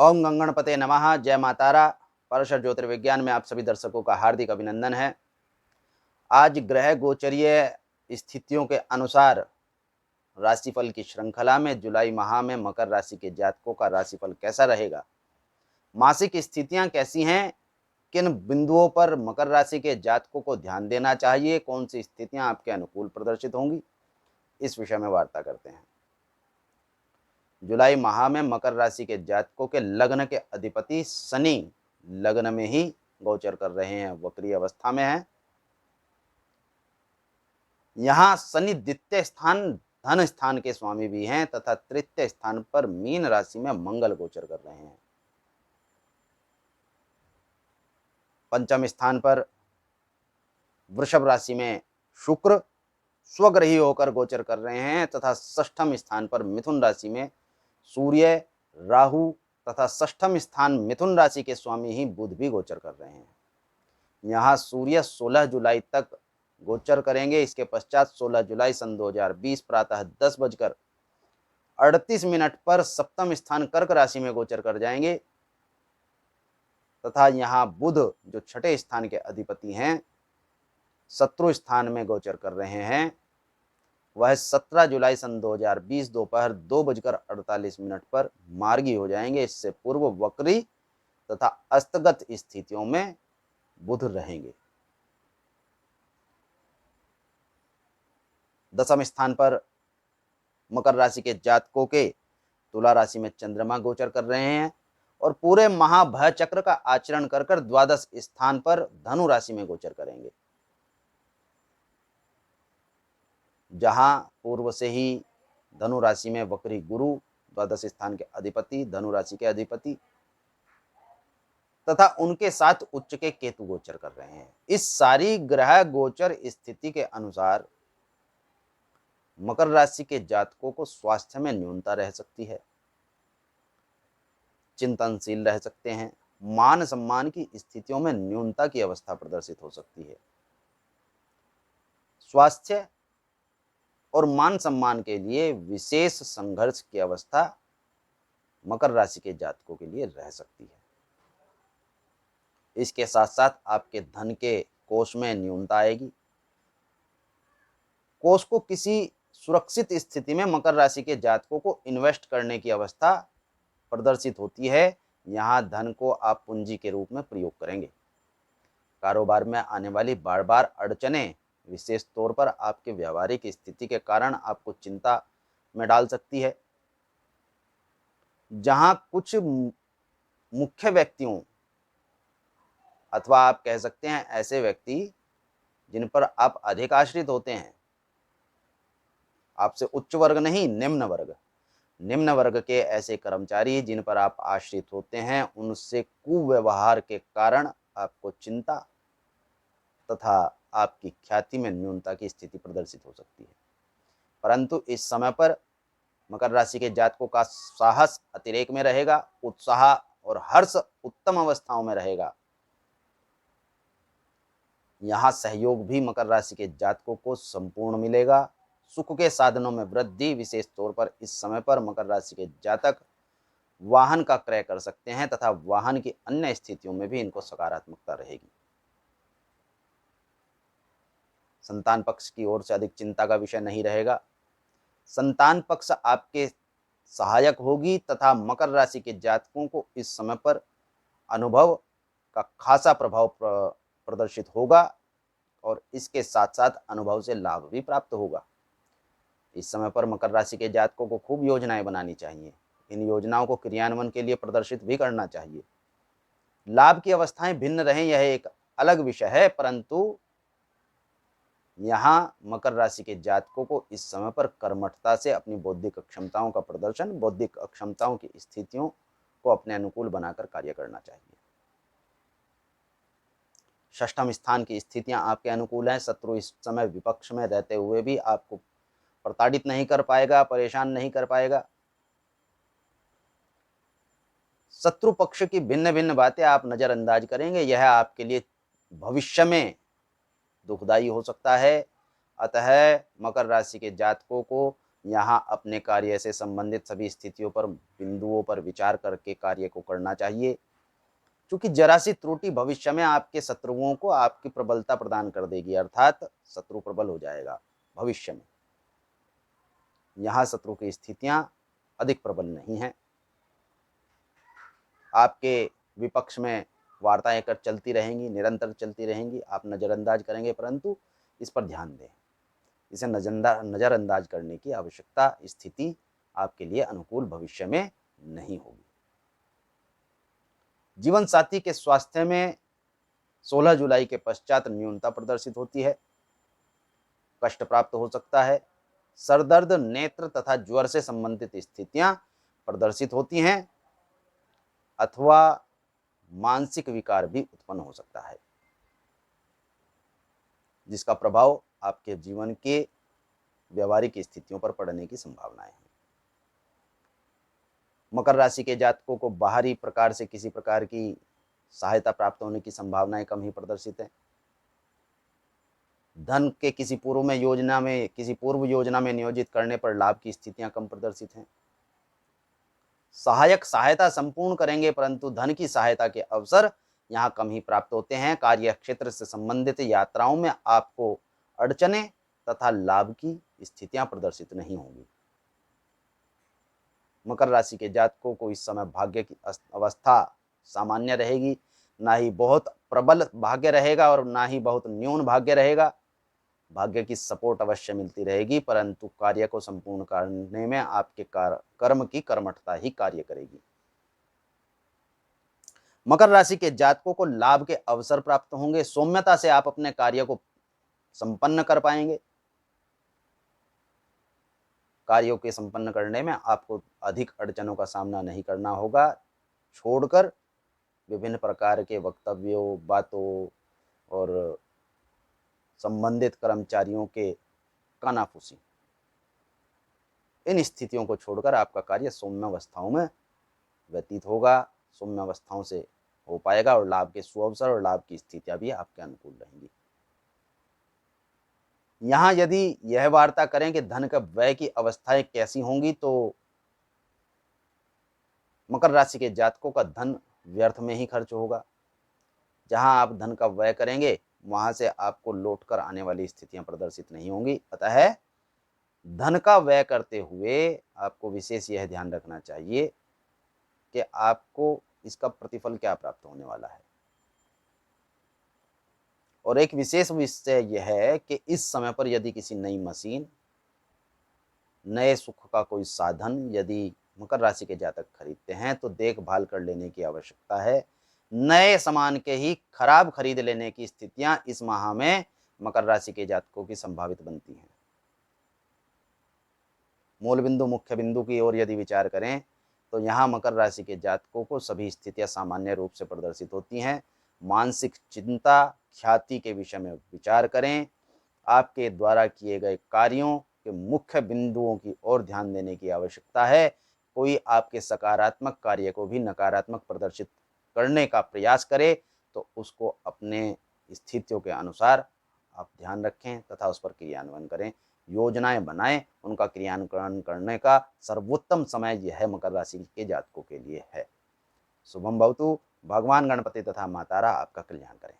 ओम गंगणपते नमः। जय मातारा। परशर ज्योतिर्विज्ञान में आप सभी दर्शकों का हार्दिक अभिनंदन है। आज ग्रह गोचरीय स्थितियों के अनुसार राशिफल की श्रृंखला में जुलाई माह में मकर राशि के जातकों का राशिफल कैसा रहेगा, मासिक स्थितियां कैसी हैं, किन बिंदुओं पर मकर राशि के जातकों को ध्यान देना चाहिए, कौन सी स्थितियां आपके अनुकूल प्रदर्शित होंगी, इस विषय में वार्ता करते हैं। जुलाई माह में मकर राशि के जातकों के लग्न के अधिपति शनि लग्न में ही गोचर कर रहे हैं, वक्री अवस्था में है। यहाँ शनि द्वितीय स्थान धन स्थान के स्वामी भी हैं तथा तृतीय स्थान पर मीन राशि में मंगल गोचर कर रहे हैं। पंचम स्थान पर वृषभ राशि में शुक्र स्वग्रही होकर गोचर कर रहे हैं तथा षष्ठम स्थान पर मिथुन राशि में सूर्य, राहु तथा षष्ठम स्थान मिथुन राशि के स्वामी ही बुध भी गोचर कर रहे हैं। यहाँ सूर्य 16 जुलाई तक गोचर करेंगे। इसके पश्चात 16 जुलाई सन 2020 प्रातः 10:38 पर सप्तम स्थान कर्क राशि में गोचर कर जाएंगे तथा यहाँ बुध जो छठे स्थान के अधिपति हैं शत्रु स्थान में गोचर कर रहे हैं। वह 17 जुलाई सन 2020 दोपहर 2:48 पर मार्गी हो जाएंगे। इससे पूर्व वक्री तथा अस्तगत स्थितियों में बुध रहेंगे। दसम स्थान पर मकर राशि के जातकों के तुला राशि में चंद्रमा गोचर कर रहे हैं और पूरे महाभय चक्र का आचरण कर द्वादश स्थान पर धनु राशि में गोचर करेंगे, जहां पूर्व से ही धनु राशि में वक्री गुरु द्वादश स्थान के अधिपति, धनु राशि के अधिपति तथा उनके साथ उच्च के केतु गोचर कर रहे हैं। इस सारी ग्रह गोचर स्थिति के अनुसार मकर राशि के जातकों को स्वास्थ्य में न्यूनता रह सकती है, चिंतनशील रह सकते हैं, मान सम्मान की स्थितियों में न्यूनता की अवस्था प्रदर्शित हो सकती है। स्वास्थ्य और मान सम्मान के लिए विशेष संघर्ष की अवस्था मकर राशि के जातकों के लिए रह सकती है। इसके साथ साथ आपके धन के कोष में न्यूनता आएगी। कोष को किसी सुरक्षित स्थिति में मकर राशि के जातकों को इन्वेस्ट करने की अवस्था प्रदर्शित होती है। यहाँ धन को आप पूंजी के रूप में प्रयोग करेंगे। कारोबार में आने वाली बार बार अड़चनें विशेष तौर पर आपके व्यावहारिक स्थिति के कारण आपको चिंता में डाल सकती है। जहां कुछ मुख्य व्यक्तियों अथवा आप कह सकते हैं ऐसे व्यक्ति जिन पर आप अधिक आश्रित होते हैं, आपसे उच्च वर्ग नहीं निम्न वर्ग के ऐसे कर्मचारी जिन पर आप आश्रित होते हैं, उनसे कुव्यवहार के कारण आपको चिंता तथा आपकी ख्याति में न्यूनता की स्थिति प्रदर्शित हो सकती है। परंतु इस समय पर मकर राशि के जातकों का साहस अतिरेक में रहेगा, उत्साह और हर्ष उत्तम अवस्थाओं में रहेगा। यहाँ सहयोग भी मकर राशि के जातकों को संपूर्ण मिलेगा। सुख के साधनों में वृद्धि, विशेष तौर पर इस समय पर मकर राशि के जातक वाहन का क्रय कर सकते हैं तथा वाहन की अन्य स्थितियों में भी इनको सकारात्मकता रहेगी। संतान पक्ष की ओर से अधिक चिंता का विषय नहीं रहेगा। संतान पक्ष आपके सहायक होगी तथा मकर राशि के जातकों को इस समय पर अनुभव का खासा प्रभाव प्रदर्शित होगा और इसके साथ साथ अनुभव से लाभ भी प्राप्त होगा। इस समय पर मकर राशि के जातकों को खूब योजनाएं बनानी चाहिए। इन योजनाओं को क्रियान्वयन के लिए प्रदर्शित भी करना चाहिए। लाभ की अवस्थाएं भिन्न रहें, यह एक अलग विषय है, परंतु यहाँ मकर राशि के जातकों को इस समय पर कर्मठता से अपनी बौद्धिक क्षमताओं का प्रदर्शन, बौद्धिक क्षमताओं की स्थितियों को अपने अनुकूल बनाकर कार्य करना चाहिए। षष्ठम स्थान की स्थितियां आपके अनुकूल हैं। शत्रु इस समय विपक्ष में रहते हुए भी आपको प्रताड़ित नहीं कर पाएगा, परेशान नहीं कर पाएगा। शत्रु पक्ष की भिन्न भिन्न बातें आप नजरअंदाज करेंगे, यह आपके लिए भविष्य में दुखदायी हो सकता है। अतः मकर राशि के जातकों को यहाँ अपने कार्य से संबंधित सभी स्थितियों पर, बिंदुओं पर विचार करके कार्य को करना चाहिए, क्योंकि जरा सी त्रुटि भविष्य में आपके शत्रुओं को आपकी प्रबलता प्रदान कर देगी, अर्थात शत्रु प्रबल हो जाएगा भविष्य में। यहाँ शत्रु की स्थितियां अधिक प्रबल नहीं हैं। आपके विपक्ष में वार्ताएं कर चलती रहेंगी, निरंतर चलती रहेंगी, आप नज़रअंदाज करेंगे, परंतु इस पर ध्यान दें। इसे नज़रअंदाज करने की आवश्यकता, स्थिति आपके लिए अनुकूल भविष्य में नहीं होगी। जीवन साथी के स्वास्थ्य में 16 जुलाई के पश्चात न्यूनता प्रदर्शित होती है, कष्ट प्राप्त हो सकता है, सरदर्द, नेत्र तथा ज्वर से संबंधित स्थितियां प्रदर्शित होती हैं, अथवा मानसिक विकार भी उत्पन्न हो सकता है, जिसका प्रभाव आपके जीवन के व्यवहारिक स्थितियों पर पड़ने की संभावनाएं हैं। मकर राशि के जातकों को बाहरी प्रकार से किसी प्रकार की सहायता प्राप्त होने की संभावनाएं कम ही प्रदर्शित है। धन के किसी पूर्व योजना में नियोजित करने पर लाभ की स्थितियां कम प्रदर्शित हैं। सहायक सहायता संपूर्ण करेंगे, परंतु धन की सहायता के अवसर यहाँ कम ही प्राप्त होते हैं। कार्य क्षेत्र से संबंधित यात्राओं में आपको अड़चने तथा लाभ की स्थितियां प्रदर्शित नहीं होंगी। मकर राशि के जातकों को इस समय भाग्य की अवस्था सामान्य रहेगी, ना ही बहुत प्रबल भाग्य रहेगा और ना ही बहुत न्यून भाग्य रहेगा। भाग्य की सपोर्ट अवश्य मिलती रहेगी, परंतु कार्य को संपूर्ण करने में आपके कर्म की कर्मठता ही कार्य करेगी। मकर राशि के जातकों को लाभ के अवसर प्राप्त होंगे, सौम्यता से आप अपने कार्य को संपन्न कर पाएंगे। कार्यों के संपन्न करने में आपको अधिक अड़चनों का सामना नहीं करना होगा, छोड़कर विभिन्न प्रकार के वक्तव्यों, बातों और संबंधित कर्मचारियों के कानाफूसी, इन स्थितियों को छोड़कर आपका कार्य सौम्य अवस्थाओं में व्यतीत होगा, सौम्य अवस्थाओं से हो पाएगा और लाभ के सुअवसर और लाभ की स्थितियां भी आपके अनुकूल रहेंगी। यहाँ यदि यह वार्ता करें कि धन का व्यय की अवस्थाएं कैसी होंगी, तो मकर राशि के जातकों का धन व्यर्थ में ही खर्च होगा। जहां आप धन का व्यय करेंगे, वहां से आपको लौट कर आने वाली स्थितियां प्रदर्शित नहीं होंगी। अतः धन का व्यय करते हुए आपको विशेष यह ध्यान रखना चाहिए कि आपको इसका प्रतिफल क्या प्राप्त होने वाला है। और एक विशेष विषय यह है कि इस समय पर यदि किसी नई मशीन, नए सुख का कोई साधन यदि मकर राशि के जातक खरीदते हैं, तो देखभाल कर लेने की आवश्यकता है। नए सामान के ही खराब खरीद लेने की स्थितियां इस माह में मकर राशि के जातकों की संभावित बनती हैं। मूल बिंदु, मुख्य बिंदु की ओर यदि विचार करें, तो यहाँ मकर राशि के जातकों को सभी स्थितियां सामान्य रूप से प्रदर्शित होती हैं। मानसिक चिंता, ख्याति के विषय में विचार करें। आपके द्वारा किए गए कार्यों के मुख्य बिंदुओं की ओर ध्यान देने की आवश्यकता है। कोई आपके सकारात्मक कार्य को भी नकारात्मक प्रदर्शित करने का प्रयास करे, तो उसको अपने स्थितियों के अनुसार आप ध्यान रखें तथा उस पर क्रियान्वयन करें। योजनाएं बनाएं, उनका क्रियान्वयन करने का सर्वोत्तम समय यह मकर राशि के जातकों के लिए है। शुभम भवतु। भगवान गणपति तथा मातारा आपका कल्याण करें।